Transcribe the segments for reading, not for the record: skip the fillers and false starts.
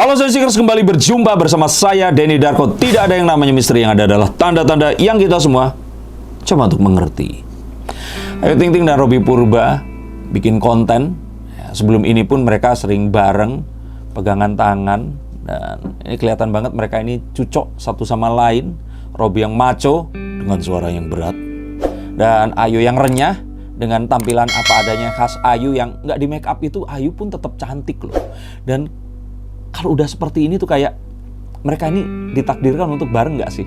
Halo Sensikers, kembali berjumpa bersama saya Denny Darko. Tidak ada yang namanya misteri, yang ada adalah tanda-tanda yang kita semua coba untuk mengerti. Ayu Ting Ting dan Robby Purba bikin konten. Sebelum ini pun mereka sering bareng, pegangan tangan. Dan ini kelihatan banget mereka ini cocok satu sama lain. Robby yang macho dengan suara yang berat, dan Ayu yang renyah dengan tampilan apa adanya khas Ayu yang nggak di make up itu. Ayu pun tetap cantik loh. Dan kalau udah seperti ini tuh kayak mereka ini ditakdirkan untuk bareng nggak sih?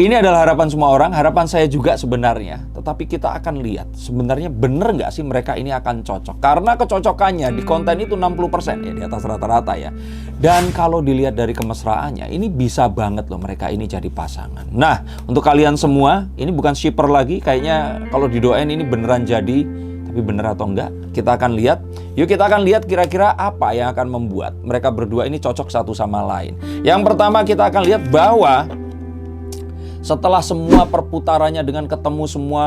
Ini adalah harapan semua orang, harapan saya juga sebenarnya. Tetapi kita akan lihat sebenarnya bener nggak sih mereka ini akan cocok. Karena kecocokannya di konten itu 60% ya, di atas rata-rata ya. Dan kalau dilihat dari kemesraannya, ini bisa banget loh mereka ini jadi pasangan. Nah, untuk kalian semua, ini bukan shipper lagi. Kayaknya kalau didoain ini beneran jadi. Tapi bener atau enggak, kita akan lihat. Yuk kita akan lihat kira-kira apa yang akan membuat mereka berdua ini cocok satu sama lain. Yang pertama kita akan lihat bahwa setelah semua perputarannya dengan ketemu semua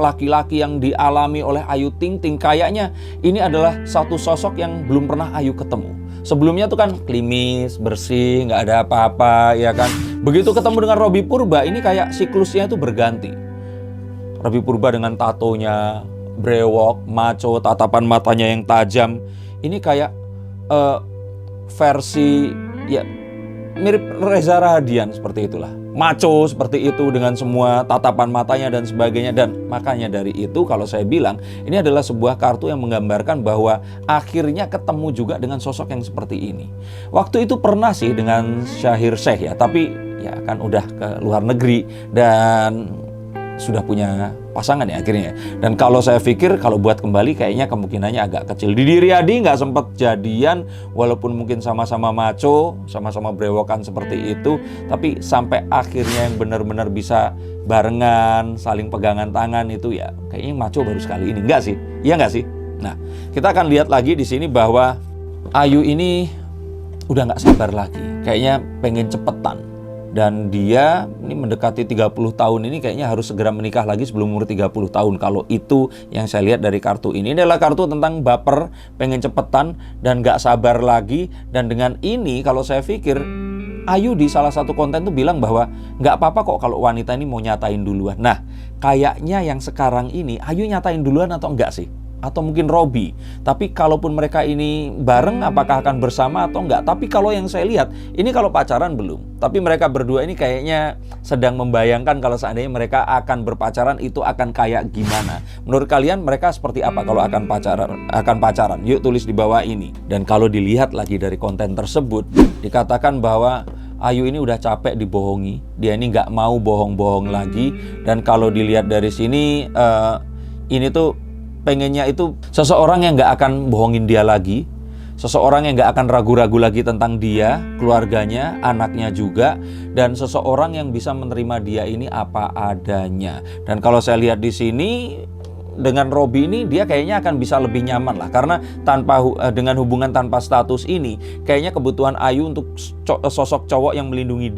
laki-laki yang dialami oleh Ayu Ting Ting, kayaknya ini adalah satu sosok yang belum pernah Ayu ketemu. Sebelumnya tuh kan klimis, bersih, nggak ada apa-apa, ya kan. Begitu ketemu dengan Robby Purba, ini kayak siklusnya itu berganti. Robby Purba dengan tatonya, brewok, maco, tatapan matanya yang tajam. Ini kayak versi ya mirip Reza Rahadian, seperti itulah. Maco seperti itu dengan semua tatapan matanya dan sebagainya. Dan makanya dari itu kalau saya bilang ini adalah sebuah kartu yang menggambarkan bahwa akhirnya ketemu juga dengan sosok yang seperti ini. Waktu itu pernah sih dengan Syahir Sheikh ya, tapi ya kan udah ke luar negeri dan sudah punya pasangan ya akhirnya. Dan kalau saya pikir kalau buat kembali kayaknya kemungkinannya agak kecil. Didi Riyadi nggak sempat jadian, walaupun mungkin sama-sama maco, sama-sama brewokan seperti itu, tapi sampai akhirnya yang benar-benar bisa barengan, saling pegangan tangan itu ya kayaknya maco baru sekali ini. Enggak sih? Iya nggak sih? Nah, kita akan lihat lagi di sini bahwa Ayu ini udah nggak sabar lagi. Kayaknya pengen cepetan. Dan dia ini mendekati 30 tahun ini kayaknya harus segera menikah lagi sebelum umur 30 tahun. Kalau itu yang saya lihat dari kartu ini. Ini adalah kartu tentang baper, pengen cepetan, dan gak sabar lagi. Dan dengan ini kalau saya pikir Ayu di salah satu konten tuh bilang bahwa gak apa-apa kok kalau wanita ini mau nyatain duluan. Nah, kayaknya yang sekarang ini Ayu nyatain duluan atau enggak sih? Atau mungkin Robby. Tapi kalaupun mereka ini bareng, apakah akan bersama atau enggak? Tapi kalau yang saya lihat, ini kalau pacaran belum. Tapi mereka berdua ini kayaknya sedang membayangkan kalau seandainya mereka akan berpacaran itu akan kayak gimana. Menurut kalian mereka seperti apa kalau akan pacaran? Yuk tulis di bawah ini. Dan kalau dilihat lagi dari konten tersebut, dikatakan bahwa Ayu ini udah capek dibohongi. Dia ini nggak mau bohong-bohong lagi. Dan kalau dilihat dari sini, ini tuh pengennya itu seseorang yang gak akan bohongin dia lagi, seseorang yang gak akan ragu-ragu lagi tentang dia, keluarganya, anaknya juga, dan seseorang yang bisa menerima dia ini apa adanya. Dan kalau saya lihat di sini dengan Robby ini dia kayaknya akan bisa lebih nyaman lah, karena dengan hubungan tanpa status ini kayaknya kebutuhan Ayu untuk sosok cowok yang melindungi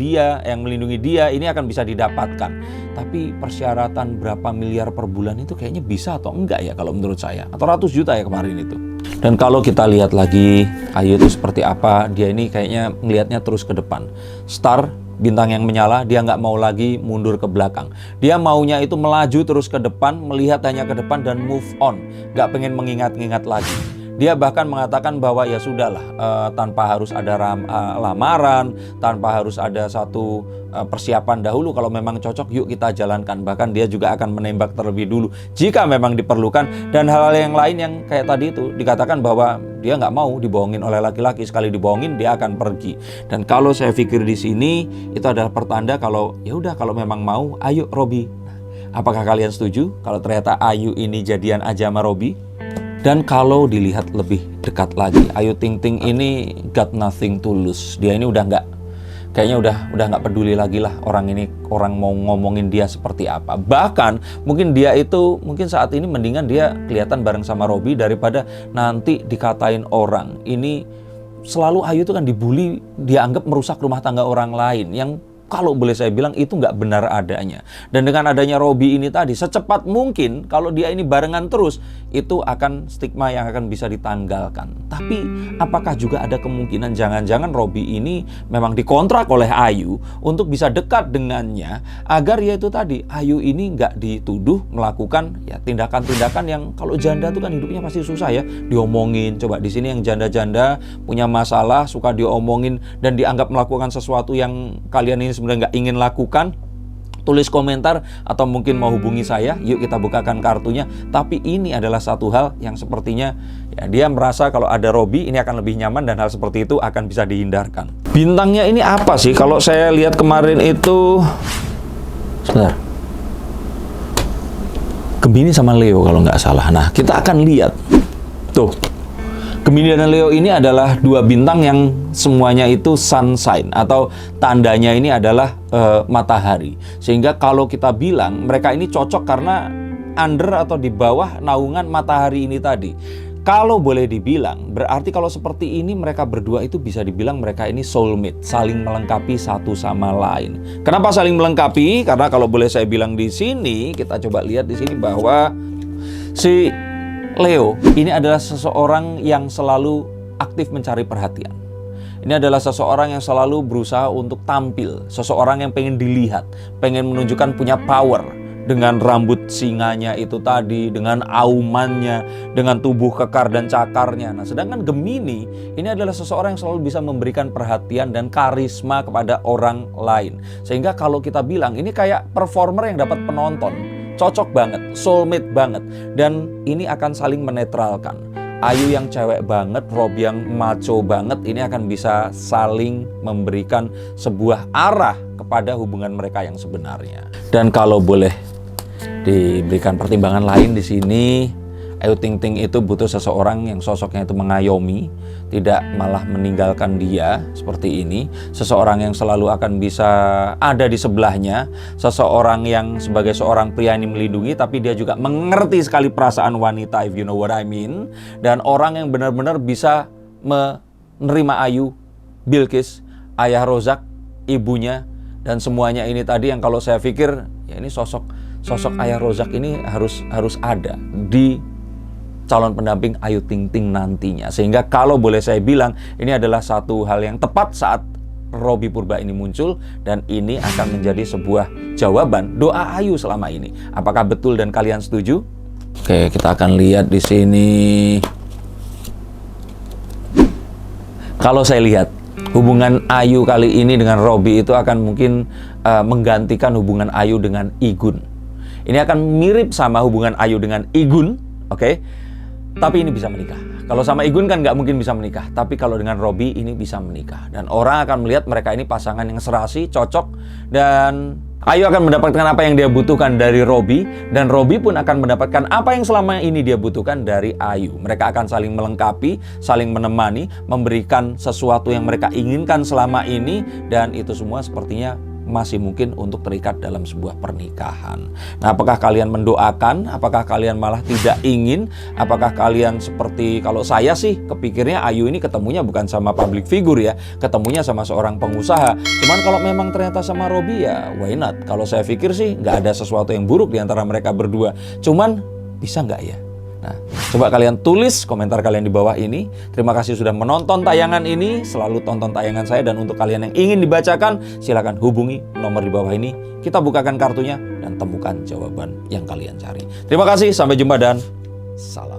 dia ini akan bisa didapatkan. Tapi persyaratan berapa miliar per bulan itu kayaknya bisa atau enggak ya kalau menurut saya, atau ratus juta ya kemarin itu. Dan kalau kita lihat lagi Ayu itu seperti apa, dia ini kayaknya ngelihatnya terus ke depan. Star, bintang yang menyala, dia nggak mau lagi mundur ke belakang. Dia maunya itu melaju terus ke depan, melihat hanya ke depan dan move on. Nggak pengen mengingat-ingat lagi. Dia bahkan mengatakan bahwa ya sudahlah, tanpa harus ada lamaran, tanpa harus ada satu persiapan dahulu. Kalau memang cocok, yuk kita jalankan. Bahkan dia juga akan menembak terlebih dulu jika memang diperlukan. Dan hal-hal yang lain yang kayak tadi itu dikatakan bahwa dia nggak mau dibohongin oleh laki-laki. Sekali dibohongin dia akan pergi. Dan kalau saya pikir di sini itu adalah pertanda kalau ya udah, kalau memang mau, ayo Robby. Apakah kalian setuju kalau ternyata Ayu ini jadian aja sama Robby? Dan kalau dilihat lebih dekat lagi, Ayu Ting Ting ini got nothing to lose. Dia ini kayaknya udah nggak peduli lagi lah orang mau ngomongin dia seperti apa. Bahkan mungkin saat ini mendingan dia kelihatan bareng sama Robby daripada nanti dikatain orang. Ini selalu Ayu itu kan dibully, dia anggap merusak rumah tangga orang lain, yang kalau boleh saya bilang itu nggak benar adanya. Dan dengan adanya Robby ini tadi, secepat mungkin kalau dia ini barengan terus, itu akan stigma yang akan bisa ditanggalkan. Tapi apakah juga ada kemungkinan jangan-jangan Robby ini memang dikontrak oleh Ayu untuk bisa dekat dengannya, agar ya itu tadi, Ayu ini nggak dituduh melakukan ya tindakan-tindakan yang kalau janda tuh kan hidupnya pasti susah ya, diomongin. Coba di sini yang janda-janda punya masalah, suka diomongin dan dianggap melakukan sesuatu yang kalian ini sebenarnya nggak ingin lakukan. Tulis komentar atau mungkin mau hubungi saya, yuk kita bukakan kartunya. Tapi ini adalah satu hal yang sepertinya ya, dia merasa kalau ada Robby ini akan lebih nyaman dan hal seperti itu akan bisa dihindarkan. Bintangnya ini apa sih? Kalau saya lihat kemarin itu, sebentar, Gemini sama Leo kalau nggak salah. Nah, kita akan lihat tuh. Gemini dan Leo ini adalah dua bintang yang semuanya itu sun sign atau tandanya ini adalah matahari. Sehingga kalau kita bilang mereka ini cocok karena under atau di bawah naungan matahari ini tadi. Kalau boleh dibilang, berarti kalau seperti ini mereka berdua itu bisa dibilang mereka ini soulmate, saling melengkapi satu sama lain. Kenapa saling melengkapi? Karena kalau boleh saya bilang di sini, kita coba lihat di sini bahwa si Leo ini adalah seseorang yang selalu aktif mencari perhatian. Ini adalah seseorang yang selalu berusaha untuk tampil, seseorang yang pengen dilihat, pengen menunjukkan punya power dengan rambut singanya itu tadi, dengan aumannya, dengan tubuh kekar dan cakarnya. Nah, sedangkan Gemini ini adalah seseorang yang selalu bisa memberikan perhatian dan karisma kepada orang lain. Sehingga kalau kita bilang ini kayak performer yang dapat penonton. Cocok banget, soulmate banget. Dan ini akan saling menetralkan. Ayu yang cewek banget, Robby yang macho banget, ini akan bisa saling memberikan sebuah arah kepada hubungan mereka yang sebenarnya. Dan kalau boleh diberikan pertimbangan lain di sini, Ayu Ting Ting itu butuh seseorang yang sosoknya itu mengayomi, tidak malah meninggalkan dia seperti ini. Seseorang yang selalu akan bisa ada di sebelahnya, seseorang yang sebagai seorang pria ini melindungi, tapi dia juga mengerti sekali perasaan wanita, if you know what I mean. Dan orang yang benar-benar bisa menerima Ayu, Bilqis, ayah Rozak, ibunya, dan semuanya ini tadi yang kalau saya pikir ya ini sosok ayah Rozak ini harus ada di calon pendamping Ayu Ting Ting nantinya. Sehingga kalau boleh saya bilang, ini adalah satu hal yang tepat saat Robby Purba ini muncul, dan ini akan menjadi sebuah jawaban doa Ayu selama ini. Apakah betul dan kalian setuju? Oke, kita akan lihat di sini. Kalau saya lihat hubungan Ayu kali ini dengan Robby itu akan mungkin menggantikan hubungan Ayu dengan Igun. Ini akan mirip sama hubungan Ayu dengan Igun, oke? Tapi ini bisa menikah. Kalau sama Igun kan nggak mungkin bisa menikah. Tapi kalau dengan Robby ini bisa menikah. Dan orang akan melihat mereka ini pasangan yang serasi, cocok. Dan Ayu akan mendapatkan apa yang dia butuhkan dari Robby. Dan Robby pun akan mendapatkan apa yang selama ini dia butuhkan dari Ayu. Mereka akan saling melengkapi, saling menemani, memberikan sesuatu yang mereka inginkan selama ini. Dan itu semua sepertinya masih mungkin untuk terikat dalam sebuah pernikahan. Nah, apakah kalian mendoakan? Apakah kalian malah tidak ingin? Apakah kalian seperti, kalau saya sih kepikirnya Ayu ini ketemunya bukan sama public figure ya, ketemunya sama seorang pengusaha. Cuman kalau memang ternyata sama Robby ya why not? Kalau saya pikir sih nggak ada sesuatu yang buruk di antara mereka berdua. Cuman bisa nggak ya? Nah, coba kalian tulis komentar kalian di bawah ini. Terima kasih sudah menonton tayangan ini. Selalu tonton tayangan saya. Dan untuk kalian yang ingin dibacakan, silakan hubungi nomor di bawah ini. Kita bukakan kartunya dan temukan jawaban yang kalian cari. Terima kasih, sampai jumpa dan salam.